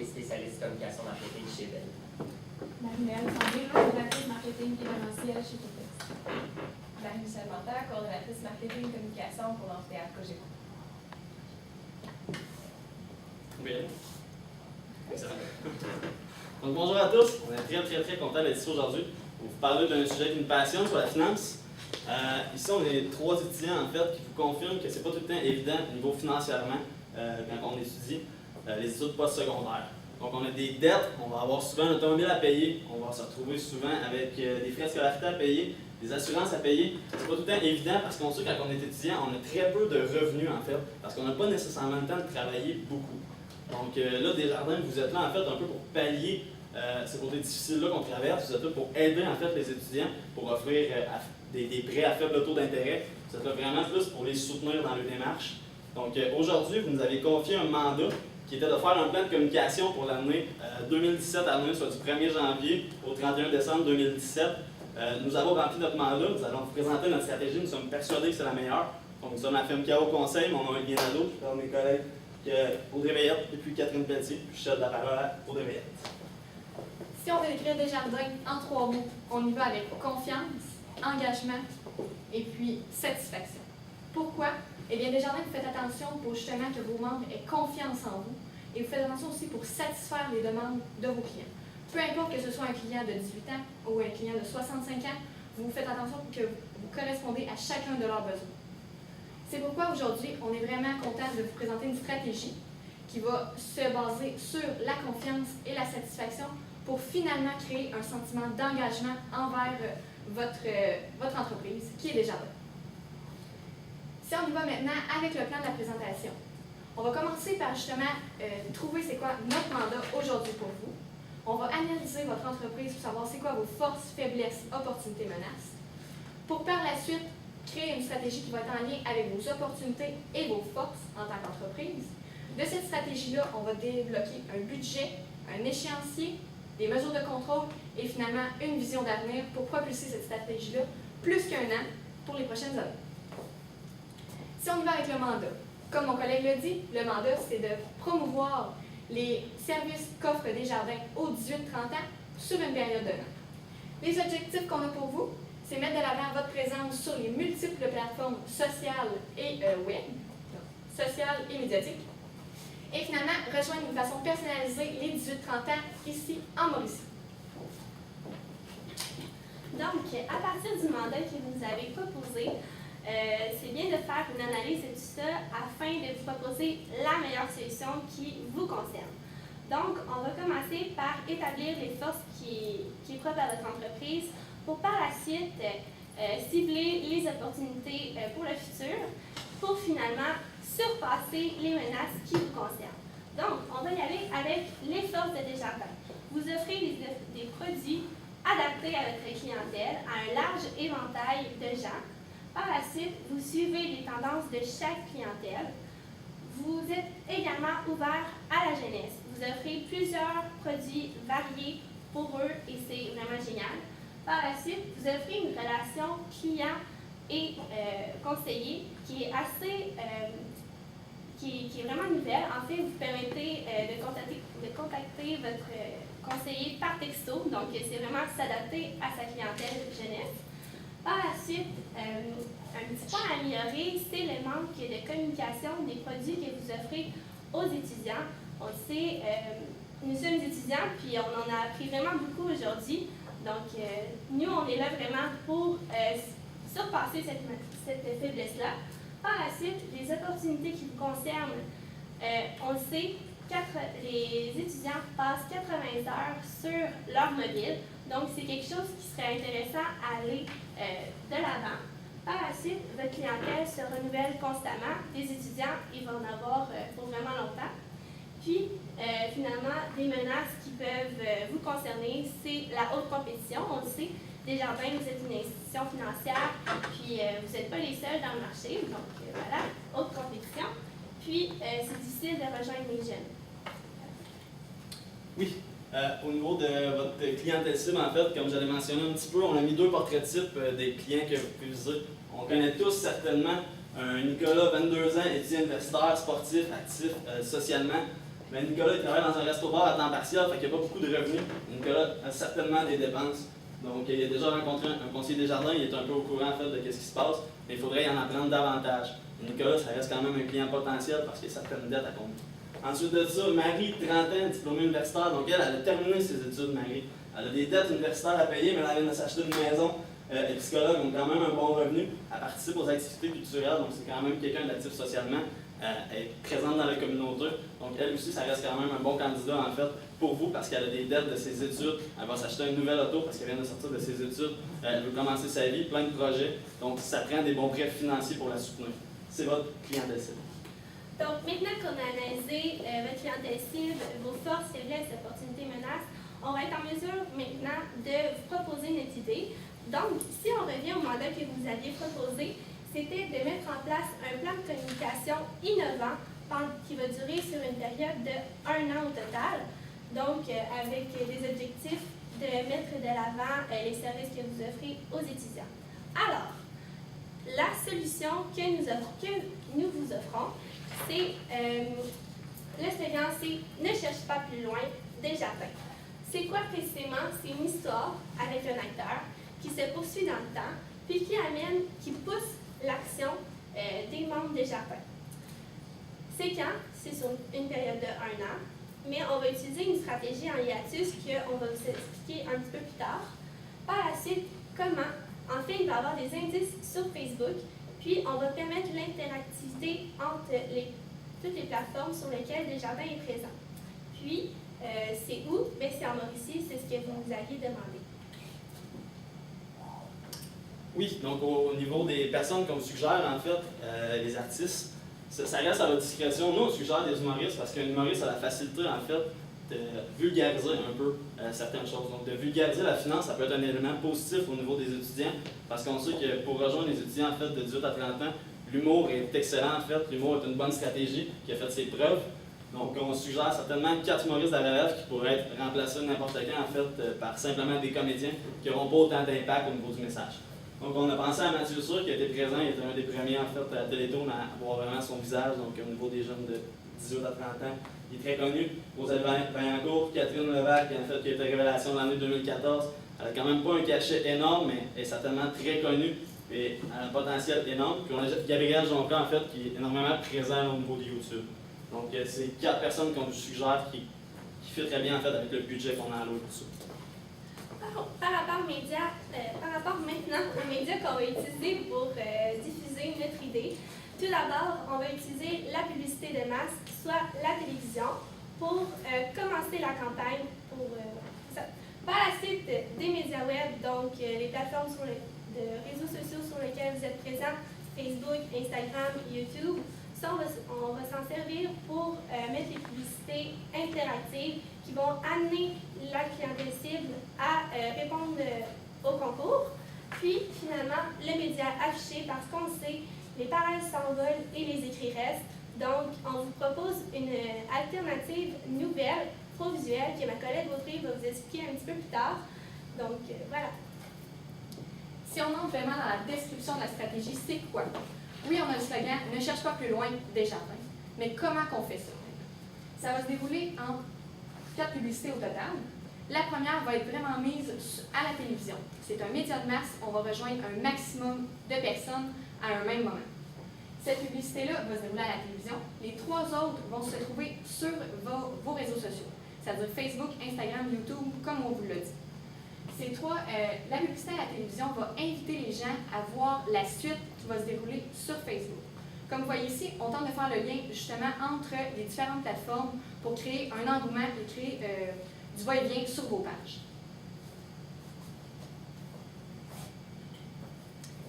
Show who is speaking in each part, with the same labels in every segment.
Speaker 1: spécialiste communication marketing chez Bell.
Speaker 2: Marie-Léa Sandé, coordonnatrice marketing événementiel chez Cotex.
Speaker 3: Marie-Michel Manta, coordonnatrice marketing communication pour l'amphithéâtre Cogeco.
Speaker 4: Bien. Excellent. Donc bonjour à tous, on est très content d'être ici aujourd'hui pour vous parler d'un sujet qui nous passionne sur la finance. Ici, on est 3 étudiants en fait qui vous confirment que c'est pas tout le temps évident au niveau financièrement quand on étudie les études postsecondaires. Donc on a des dettes, on va avoir souvent un automobile à payer, on va se retrouver souvent avec des frais de scolarité à payer, des assurances à payer. C'est pas tout le temps évident parce qu'on sait que quand on est étudiant, on a très peu de revenus en fait, parce qu'on n'a pas nécessairement le temps de travailler beaucoup. Donc là, Desjardins, vous êtes là en fait un peu pour pallier ces côtés difficiles-là qu'on traverse. Vous êtes là pour aider en fait les étudiants, pour offrir des prêts à faible taux d'intérêt. Vous êtes là vraiment plus pour les soutenir dans leur démarche. Donc aujourd'hui, vous nous avez confié un mandat qui était de faire un plan de communication pour l'année 2017 à l'année, soit du 1er janvier au 31 décembre 2017. Nous avons rempli notre mandat, nous allons vous présenter notre stratégie, nous sommes persuadés que c'est la meilleure. Donc nous sommes la firme KO Conseil, mon nom est Guénado, je parle de mes collègues Audrey Veillette et puis Catherine Pelletier, puis je cède la parole à Audrey Veillette.
Speaker 2: Si on veut décrire Desjardins en 3 mots, on y va avec confiance, engagement et puis satisfaction. Pourquoi? Eh bien, Desjardins, vous faites attention pour justement que vos membres aient confiance en vous et vous faites attention aussi pour satisfaire les demandes de vos clients. Peu importe que ce soit un client de 18 ans ou un client de 65 ans, vous faites attention pour que vous correspondez à chacun de leurs besoins. C'est pourquoi aujourd'hui, on est vraiment content de vous présenter une stratégie qui va se baser sur la confiance et la satisfaction pour finalement créer un sentiment d'engagement envers votre entreprise, qui est Desjardins. Si on y va maintenant avec le plan de la présentation, on va commencer par justement trouver c'est quoi notre mandat aujourd'hui pour vous. On va analyser votre entreprise pour savoir c'est quoi vos forces, faiblesses, opportunités, menaces. Pour par la suite créer une stratégie qui va être en lien avec vos opportunités et vos forces en tant qu'entreprise. De cette stratégie-là, on va débloquer un budget, un échéancier, des mesures de contrôle et finalement une vision d'avenir pour propulser cette stratégie-là plus qu'un an pour les prochaines années. Si on y va avec le mandat, comme mon collègue l'a dit, le mandat, c'est de promouvoir les services qu'offre Desjardins aux 18-30 ans sur une période de an. Les objectifs qu'on a pour vous, c'est mettre de l'avant votre présence sur les multiples plateformes sociales et web, sociales et médiatiques, et finalement rejoindre d'une façon personnalisée les 18-30 ans ici en Mauricie.
Speaker 5: Donc, à partir du mandat que vous nous avez proposé, c'est bien de faire une analyse de tout ça afin de vous proposer la meilleure solution qui vous concerne. Donc, on va commencer par établir les forces qui est propre à votre entreprise pour par la suite cibler les opportunités pour le futur pour finalement surpasser les menaces qui vous concernent. Donc, on va y aller avec les forces de Desjardins. Vous offrez des produits adaptés à votre clientèle, à un large éventail de gens. Par la suite, vous suivez les tendances de chaque clientèle. Vous êtes également ouvert à la jeunesse. Vous offrez plusieurs produits variés pour eux et c'est vraiment génial. Par la suite, vous offrez une relation client et conseiller qui est assez, qui est vraiment nouvelle. En fait, vous permettez de contacter votre conseiller par texto, donc c'est vraiment s'adapter à sa clientèle jeunesse. Par la suite, un petit point à améliorer, c'est le manque de communication des produits que vous offrez aux étudiants. On le sait, nous sommes étudiants, puis on en a appris vraiment beaucoup aujourd'hui. Donc, nous, on est là vraiment pour surpasser cette faiblesse-là. Par la suite, les opportunités qui vous concernent, on le sait, les étudiants passent 80 heures sur leur mobile. Donc, c'est quelque chose qui serait intéressant à aller de l'avant. Par la suite, votre clientèle se renouvelle constamment. Des étudiants, ils vont en avoir pour vraiment longtemps. Puis, finalement, des menaces qui peuvent vous concerner, c'est la haute compétition. On le sait, Desjardins, vous êtes une institution financière, puis vous n'êtes pas les seuls dans le marché. Donc, voilà, haute compétition. Puis, c'est difficile de rejoindre les jeunes.
Speaker 4: Oui, au niveau de votre clientèle cible, en fait, comme j'allais mentionner un petit peu, on a mis 2 portraits types des clients que vous pouvez viser. On connaît tous certainement un Nicolas, 22 ans, étudiant universitaire, sportif, actif socialement. Mais Nicolas, il travaille dans un resto-bar à temps partiel, fait qu'il n'y a pas beaucoup de revenus. Nicolas a certainement des dépenses. Donc, il a déjà rencontré un conseiller des jardins, il est un peu au courant en fait, de ce qui se passe, mais il faudrait y en apprendre davantage. Et Nicolas, ça reste quand même un client potentiel parce qu'il y a certaines dettes à combler. Ensuite de ça, Marie, 30 ans, diplômée universitaire, donc elle a terminé ses études, Marie. Elle a des dettes universitaires à payer, mais elle vient de s'acheter une maison. Les psychologues ont quand même un bon revenu. Elle participe aux activités culturelles, donc c'est quand même quelqu'un d'actif socialement. Elle est présente dans la communauté. Donc elle aussi, ça reste quand même un bon candidat en fait pour vous parce qu'elle a des dettes de ses études. Elle va s'acheter une nouvelle auto parce qu'elle vient de sortir de ses études. Elle veut commencer sa vie, plein de projets. Donc ça prend des bons prêts financiers pour la soutenir. C'est votre clientèle cible.
Speaker 5: Donc, maintenant qu'on a analysé votre clientèle cible, vos forces, faiblesses, opportunités, menaces, on va être en mesure maintenant de vous proposer notre idée. Donc, si on revient au mandat que vous aviez proposé, c'était de mettre en place un plan de communication innovant qui va durer sur une période de 1 an au total. Donc, avec des objectifs de mettre de l'avant les services que vous offrez aux étudiants. Alors, la solution que nous vous offrons, c'est le slogan, c'est « Ne cherche pas plus loin, déjà atteint ». C'est quoi précisément? C'est une histoire avec un acteur qui se poursuit dans le temps, puis qui pousse l'action des membres des jardins. C'est quand? C'est sur une période de 1 an, mais on va utiliser une stratégie en hiatus qu'on va vous expliquer un petit peu plus tard. Par la suite, comment? En fait, il va y avoir des indices sur Facebook, puis on va permettre l'interactivité entre toutes les plateformes sur lesquelles Desjardins est présent. Puis, c'est où? Bien, c'est en Mauricie, c'est ce que vous nous aviez demandé.
Speaker 4: Oui, donc au niveau des personnes qu'on suggère, en fait, les artistes, ça reste à votre discrétion. Nous, on suggère des humoristes parce qu'un humoriste a la facilité, en fait, de vulgariser un peu certaines choses. Donc, de vulgariser la finance, ça peut être un élément positif au niveau des étudiants parce qu'on sait que pour rejoindre les étudiants, en fait, de 18 à 30 ans, l'humour est excellent, en fait. L'humour est une bonne stratégie qui a fait ses preuves. Donc, on suggère certainement 4 humoristes à la relève qui pourraient être remplacés n'importe quand, en fait, par simplement des comédiens qui n'auront pas autant d'impact au niveau du message. Donc, on a pensé à Mathieu Sûr qui a été présent, il était un des premiers, en fait, à Télétoon à voir vraiment son visage, donc au niveau des jeunes de 18 à 30 ans. Il est très connu. Roselle Vaillancourt, Catherine Levac, en fait, qui a été révélation de l'année 2014. Elle n'a quand même pas un cachet énorme, mais elle est certainement très connue et elle a un potentiel énorme. Puis on a Gabriel Jonca, en fait, qui est énormément présent au niveau de YouTube. Donc, c'est 4 personnes qu'on vous suggère qui fit très bien, en fait, avec le budget qu'on a alloué pour ça.
Speaker 5: Par rapport maintenant aux médias qu'on va utiliser pour diffuser notre idée, tout d'abord, on va utiliser la publicité de masse, soit la télévision, pour commencer la campagne. Par la suite, des médias web, donc les plateformes de réseaux sociaux sur lesquels vous êtes présents, Facebook, Instagram, YouTube. Ça, on va s'en servir pour mettre les publicités interactives qui vont amener la clientèle cible à répondre au concours. Puis, finalement, le média affiché, parce qu'on sait, les paroles s'envolent et les écrits restent. Donc, on vous propose une alternative nouvelle, pro-visuelle, que ma collègue Audrey va vous expliquer un petit peu plus tard. Donc, voilà.
Speaker 2: Si on entre vraiment dans la description de la stratégie, c'est quoi? Oui, on a le slogan « Ne cherche pas plus loin, Desjardins ». Mais comment qu'on fait ça? Ça va se dérouler en 4 publicités au total. La première va être vraiment mise à la télévision. C'est un média de masse, on va rejoindre un maximum de personnes à un même moment. Cette publicité-là va se dérouler à la télévision. Les 3 autres vont se trouver sur vos réseaux sociaux, c'est-à-dire Facebook, Instagram, YouTube, comme on vous l'a dit. La publicité à la télévision va inviter les gens à voir la suite qui va se dérouler sur Facebook. Comme vous voyez ici, on tente de faire le lien justement entre les différentes plateformes pour créer un engouement et créer du va-et-vient sur vos pages.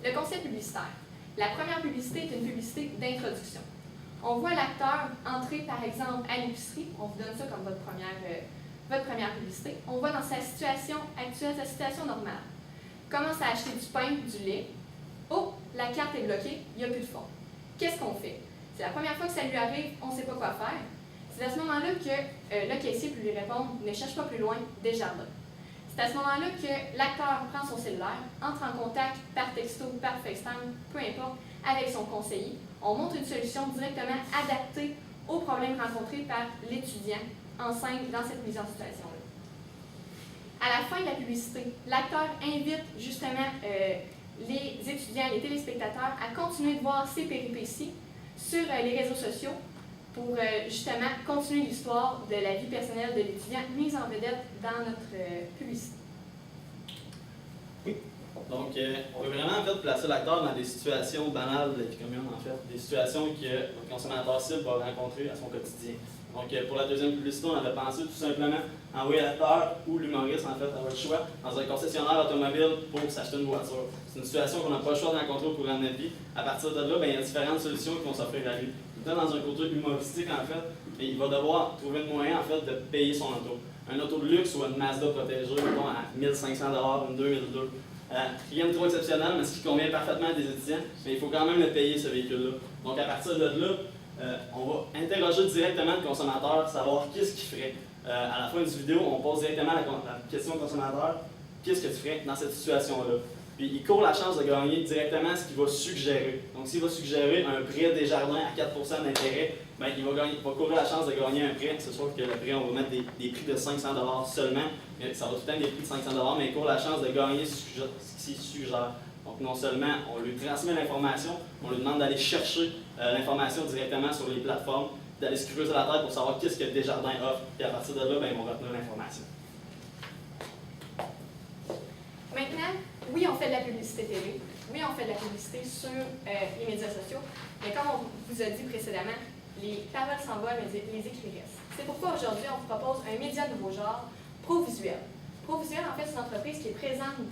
Speaker 2: Le concept publicitaire. La première publicité est une publicité d'introduction. On voit l'acteur entrer par exemple à l'épicerie, on vous donne ça comme votre première publicité. On voit dans sa situation actuelle, sa situation normale. Commence à acheter du pain, du lait. Oh, la carte est bloquée, il n'y a plus de fonds. Qu'est-ce qu'on fait? C'est la première fois que ça lui arrive, on ne sait pas quoi faire. C'est à ce moment-là que le caissier peut lui répondre « Ne cherche pas plus loin, Desjardins ». C'est à ce moment-là que l'acteur prend son cellulaire, entre en contact par texto, par FaceTime, peu importe, avec son conseiller. On montre une solution directement adaptée aux problèmes rencontrés par l'étudiant enceinte dans cette mise en situation-là. À la fin de la publicité, l'acteur invite justement les étudiants, les téléspectateurs à continuer de voir ces péripéties sur les réseaux sociaux pour justement continuer l'histoire de la vie personnelle de l'étudiant mise en vedette dans notre publicité.
Speaker 4: Donc, on veut vraiment en fait placer l'acteur dans des situations banales de la vie commune, en fait, des situations que le consommateur cible va rencontrer à son quotidien. Donc, pour la deuxième publicité, on avait pensé tout simplement envoyer l'acteur ou l'humoriste, en fait, à votre choix, dans un concessionnaire automobile pour s'acheter une voiture. C'est une situation qu'on n'a pas le choix de rencontrer au courant de notre vie. À partir de là, il y a différentes solutions qui vont s'offrir à lui. Tout le temps dans un côté humoristique, en fait, et il va devoir trouver un moyen, en fait, de payer son auto. Un auto de luxe ou une Mazda protégée, mettons, à 1500 $, une 2002. Rien de trop exceptionnel, mais ce qui convient parfaitement à des étudiants, mais il faut quand même le payer, ce véhicule-là. Donc, à partir de là, on va interroger directement le consommateur, savoir qu'est-ce qu'il ferait. À la fin du vidéo, on pose directement la question au consommateur, qu'est-ce que tu ferais dans cette situation-là? Puis il court la chance de gagner directement ce qu'il va suggérer. Donc, s'il va suggérer un prêt Desjardins à 4 % d'intérêt, il va courir la chance de gagner un prêt. C'est sûr que le prêt, on va mettre des prix de 500 $ seulement. Mais ça va tout le temps des prix de 500 $, mais il court la chance de gagner ce qu'il suggère. Donc, non seulement on lui transmet l'information, on lui demande d'aller chercher l'information directement sur les plateformes, d'aller se creuser la tête pour savoir qu'est-ce que Desjardins offre. Puis à partir de là, ils vont retenir l'information.
Speaker 2: Maintenant, oui, on fait de la publicité télé, oui, on fait de la publicité sur les médias sociaux, mais comme on vous a dit précédemment, les paroles s'envolent, mais les écrits restent. C'est pourquoi aujourd'hui, on vous propose un média de nouveau genre, Provisuel. Provisuel, en fait, c'est une entreprise qui est présente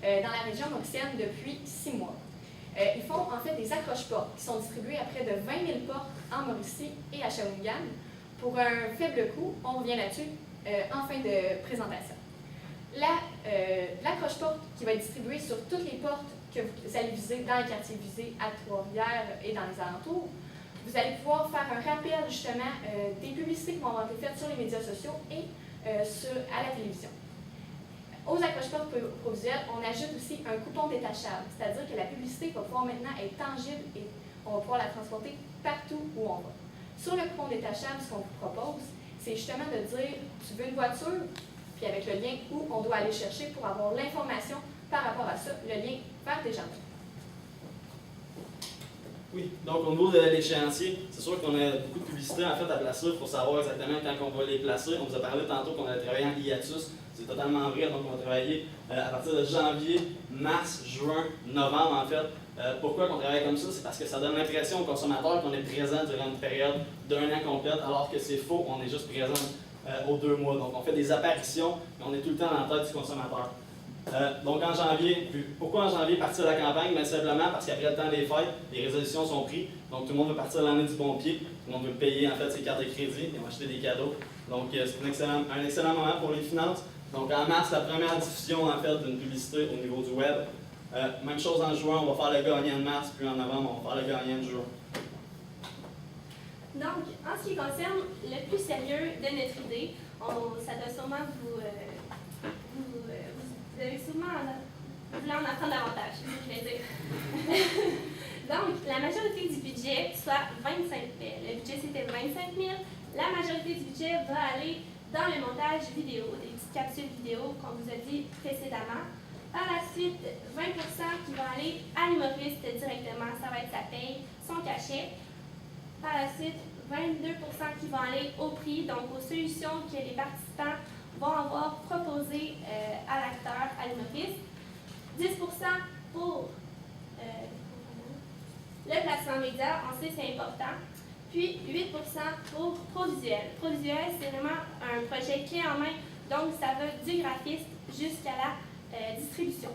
Speaker 2: dans la région mauricienne depuis 6 mois. Ils font en fait des accroche-portes qui sont distribuées à près de 20 000 portes en Mauricie et à Shawinigan. Pour un faible coût, on revient là-dessus en fin de présentation. L'accroche-porte qui va être distribuée sur toutes les portes que vous allez viser dans les quartiers visés à Trois-Rivières et dans les alentours, vous allez pouvoir faire un rappel justement des publicités qui vont avoir été faites sur les médias sociaux et à la télévision. Aux accroche-portes provisuelles, on ajoute aussi un coupon détachable, c'est-à-dire que la publicité va pouvoir maintenant être tangible et on va pouvoir la transporter partout où on va. Sur le coupon détachable, ce qu'on vous propose, c'est justement de dire tu veux une voiture, puis avec le lien où on doit aller chercher pour avoir l'information par rapport à ça, le lien vers Desjardins.
Speaker 4: Oui, donc au niveau de l'échéancier, c'est sûr qu'on a beaucoup de publicités en fait à placer pour savoir exactement quand on va les placer. On vous a parlé tantôt qu'on allait travailler en hiatus, c'est totalement vrai, donc on va travailler à partir de janvier, mars, juin, novembre en fait. Pourquoi on travaille comme ça? C'est parce que ça donne l'impression au consommateur qu'on est présent durant une période d'un an complète, alors que c'est faux, on est juste présent aux 2 mois. Donc on fait des apparitions, mais on est tout le temps dans la tête du consommateur. Donc en janvier, pourquoi en janvier partir la campagne? Bien simplement parce qu'après le temps des fêtes, les résolutions sont prises. Donc tout le monde veut partir l'année du bon pied. Tout le monde veut payer en fait ses cartes de crédit et acheter des cadeaux. Donc c'est un excellent moment pour les finances. Donc en mars, la première diffusion en fait d'une publicité au niveau du web. Même chose en juin, on va faire le gagnant de mars, puis en novembre, on va faire le gagnant de juin.
Speaker 5: Donc, en ce qui concerne le plus sérieux de notre idée, ça doit sûrement vous avez sûrement voulu en apprendre davantage, je vais dire. Donc, la majorité du budget, soit 25 000. Le budget, c'était 25 000. La majorité du budget va aller dans le montage vidéo, des petites capsules vidéo qu'on vous a dit précédemment. Par la suite, 20 % qui va aller à l'humoriste directement, ça va être sa paye, son cachet. Par la suite, 22 % qui vont aller au prix, donc aux solutions que les participants vont avoir proposées à l'acteur, à l'humoriste. 10 % pour le placement média, on sait c'est important. Puis 8 % pour Provisuel. Provisuel, c'est vraiment un projet clé en main, donc ça va du graphiste jusqu'à la distribution.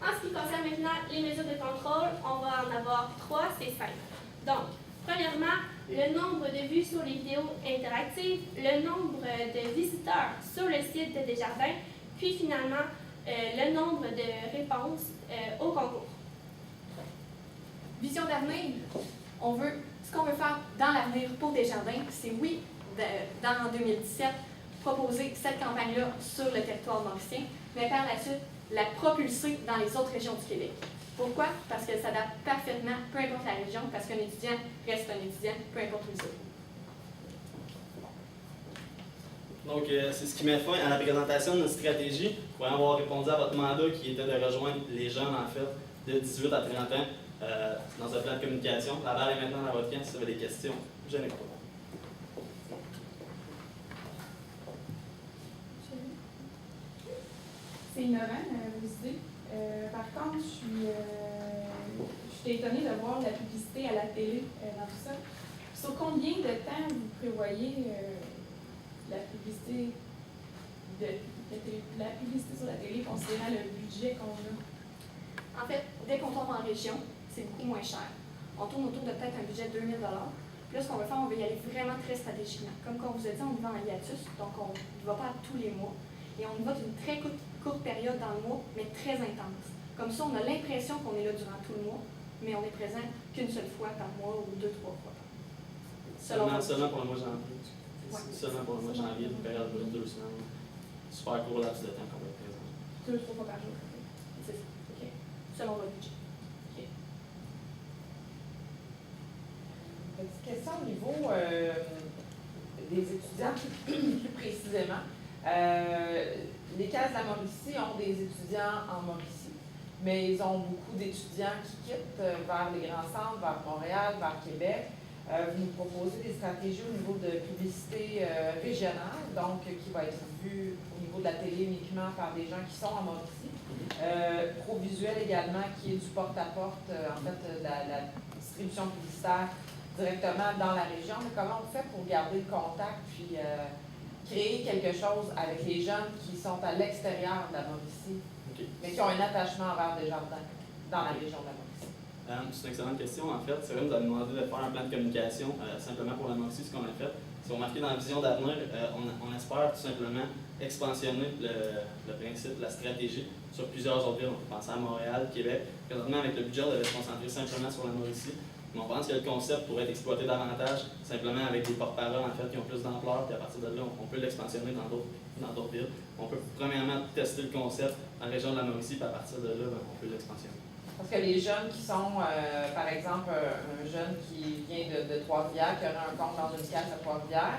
Speaker 5: En ce qui concerne maintenant les mesures de contrôle, on va en avoir 3, c'est simple. Donc, premièrement, le nombre de vues sur les vidéos interactives, le nombre de visiteurs sur le site de Desjardins, puis finalement, le nombre de réponses au concours.
Speaker 2: Vision d'avenir, ce qu'on veut faire dans l'avenir pour Desjardins, c'est oui, en 2017, proposer cette campagne-là sur le territoire mauricien, mais par la suite, la propulser dans les autres régions du Québec. Pourquoi? Parce qu'elle s'adapte parfaitement, peu importe la région, parce qu'un étudiant reste un étudiant, peu importe où il se trouve.
Speaker 4: Donc, c'est ce qui met fin à la présentation de notre stratégie. Vous pourrez avoir répondu à votre mandat qui était de rejoindre les jeunes, en fait, de 18 à 30 ans dans un plan de communication. La balle est maintenant dans votre camp si vous avez des questions. Je n'ai pas.
Speaker 3: C'est innovant, vos idées. Par contre, je suis étonnée de voir la publicité à la télé dans tout ça. Sur combien de temps vous prévoyez la publicité sur la télé, considérant le budget qu'on a?
Speaker 2: En fait, dès qu'on tombe en région, c'est beaucoup moins cher. On tourne autour de peut-être un budget de 2 000 Puis là, ce qu'on veut faire, on veut y aller vraiment très stratégiquement. Comme on vous a dit, on y va en hiatus, donc on ne va pas tous les mois. Et on y va d'une très courte période dans le mois, mais très intense. Comme ça, on a l'impression qu'on est là durant tout le mois, mais on est présent qu'une seule fois par mois ou 2-3 fois par mois.
Speaker 4: Seulement pour le mois de janvier.
Speaker 2: Ouais.
Speaker 4: Seulement pour le mois de janvier, une période de 2 semaines. Super court laps de temps qu'on va être présent.
Speaker 3: 2-3 fois par jour.
Speaker 2: C'est ça.
Speaker 3: OK.
Speaker 2: Selon votre budget.
Speaker 6: Petite question au niveau des étudiants, plus précisément. Les cases de la Mauricie ont des étudiants en Mauricie, mais ils ont beaucoup d'étudiants qui quittent vers les grands centres, vers Montréal, vers Québec. Vous nous proposez des stratégies au niveau de publicité régionale, donc qui va être vue au niveau de la télé uniquement par des gens qui sont en Mauricie. Provisuel également, qui est du porte-à-porte, en fait, la distribution publicitaire directement dans la région. Mais comment on fait pour garder le contact puis créer quelque chose avec les jeunes qui sont à l'extérieur de la Mauricie, mais qui ont un attachement envers Desjardins dans la région de la Mauricie?
Speaker 4: C'est une excellente question, en fait. C'est vrai, nous avons demandé de faire un plan de communication simplement pour la Mauricie, ce qu'on a fait. Si vous remarquez dans la vision d'avenir, on espère tout simplement expansionner le principe, la stratégie sur plusieurs autres villes. On peut penser à Montréal, Québec. Présentement, avec le budget, on devait se concentrer simplement sur la Mauricie. Mais on pense que le concept pourrait être exploité davantage, simplement avec des porte-paroles en fait, qui ont plus d'ampleur, puis à partir de là, on peut l'expansionner dans d'autres villes. On peut premièrement tester le concept en région de la Mauricie, puis à partir de là, on peut l'expansionner.
Speaker 6: Parce que les jeunes qui sont, par exemple, un jeune qui vient de Trois-Rivières, qui aurait un compte dans une case à Trois-Rivières,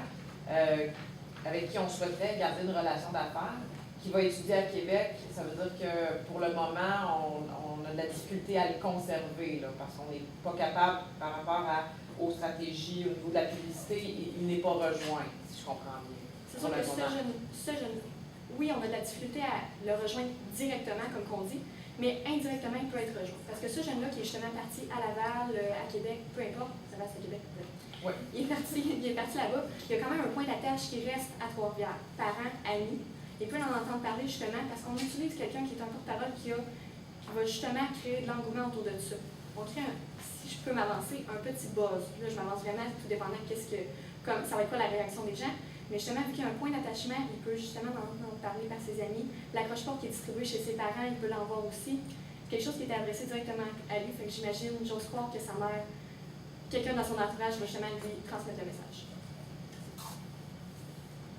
Speaker 6: avec qui on souhaiterait garder une relation d'affaires, qui va étudier à Québec, ça veut dire que pour le moment, on a de la difficulté à les conserver, là, parce qu'on n'est pas capable, par rapport aux stratégies, au niveau de la publicité, il n'est pas rejoint, si je comprends bien.
Speaker 2: C'est sûr que ce jeune, oui, on a de la difficulté à le rejoindre directement, comme qu'on dit, mais indirectement, il peut être rejoint. Parce que ce jeune-là qui est justement parti à Laval, à Québec, peu importe, ça va, c'est à Québec,
Speaker 6: oui.
Speaker 2: il est parti là-bas, il y a quand même un point d'attache qui reste à Trois-Rivières, parents, amis. Il peut en entendre parler justement parce qu'on utilise quelqu'un qui est un porte-parole qui va justement créer de l'engouement autour de ça. On crée, si je peux m'avancer, un petit buzz. Là, je m'avance vraiment tout dépendant comme ça va être quoi la réaction des gens. Mais justement, vu qu'il y a un point d'attachement, il peut justement en parler par ses amis. L'accroche-porte qui est distribuée chez ses parents, il peut l'en voir aussi. Quelque chose qui est adressé directement à lui. Fait que j'imagine, j'ose croire que sa mère, quelqu'un dans son entourage va justement lui transmettre le message.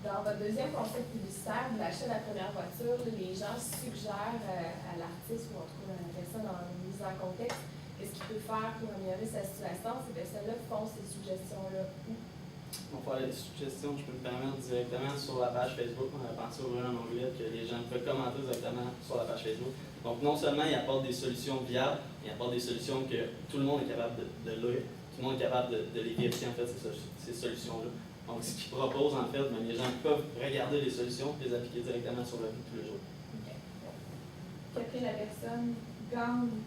Speaker 3: Dans votre deuxième concept publicitaire, l'achat de la première voiture, les gens suggèrent à l'artiste, ou en tout cas à la personne en mise en contexte, qu'est-ce qu'il peut faire pour améliorer sa situation. Ces personnes-là font ces suggestions-là où?
Speaker 4: On peut aller des suggestions, je peux me permettre directement sur la page Facebook. On a pensé ouvrir un onglet que les gens peuvent commenter directement sur la page Facebook. Donc non seulement il apporte des solutions viables, il apporte des solutions que tout le monde est capable de lire, tout le monde est capable de les vérifier en fait ces solutions-là. Donc, ce qu'ils proposent, en fait, les gens peuvent regarder les solutions et les appliquer directement sur leur vie tous les jours.
Speaker 3: Okay. Qu'après la personne gagne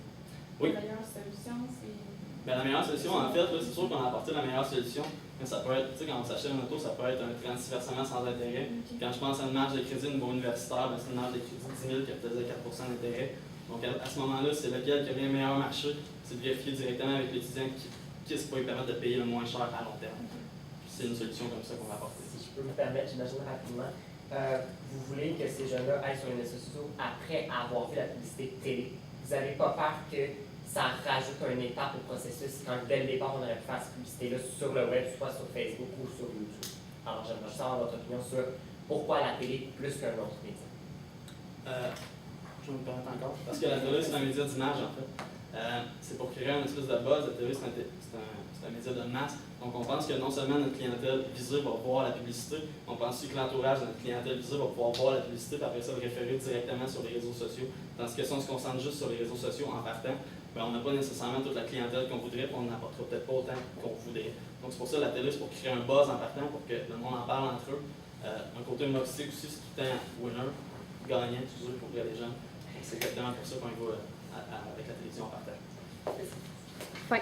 Speaker 3: la meilleure solution, c'est...
Speaker 4: Bien, la meilleure solution, en fait, c'est sûr qu'on a apporté la meilleure solution. Mais ça peut être, tu sais, quand on s'achète une auto, ça peut être un transversement sans intérêt.
Speaker 3: Okay.
Speaker 4: Quand je pense à une marge de crédit au niveau universitaire, c'est une marge de crédit de 10 000 qui faisait 4 d'intérêt. Donc, à ce moment-là, c'est lequel qui a bien le meilleur marché. C'est de vérifier directement avec l'étudiant qu'est-ce qui peut lui permettre de payer le moins cher à long terme. C'est une solution comme ça qu'on va apporter.
Speaker 1: Si je peux me permettre, j'imagine rapidement, vous voulez que ces jeunes-là aillent sur les réseaux sociaux après avoir vu la publicité télé. Vous n'avez pas peur que ça rajoute une étape au processus quand dès le départ on aurait pu faire cette publicité-là sur le web, soit sur Facebook ou sur YouTube. Alors j'aimerais juste avoir votre opinion sur pourquoi la télé plus qu'un autre média.
Speaker 4: je me permets encore. Parce que la télé, c'est un média d'image, en fait. C'est pour créer une espèce de buzz. La télé, c'est un média de masse. Donc, on pense que non seulement notre clientèle visée va voir la publicité, on pense aussi que l'entourage de notre clientèle visée va pouvoir voir la publicité, puis après ça, le référer directement sur les réseaux sociaux. Tandis que si on se concentre juste sur les réseaux sociaux en partant, on n'a pas nécessairement toute la clientèle qu'on voudrait, puis on n'apportera peut-être pas autant qu'on voudrait. Donc, c'est pour ça que la télé, c'est pour créer un buzz en partant, pour que le monde en parle entre eux. Un côté humoristique aussi, c'est tout le temps winner, gagnant, toujours pour les gens. C'est exactement pour ça qu'on y va avec la télévision en partant.
Speaker 2: Fin.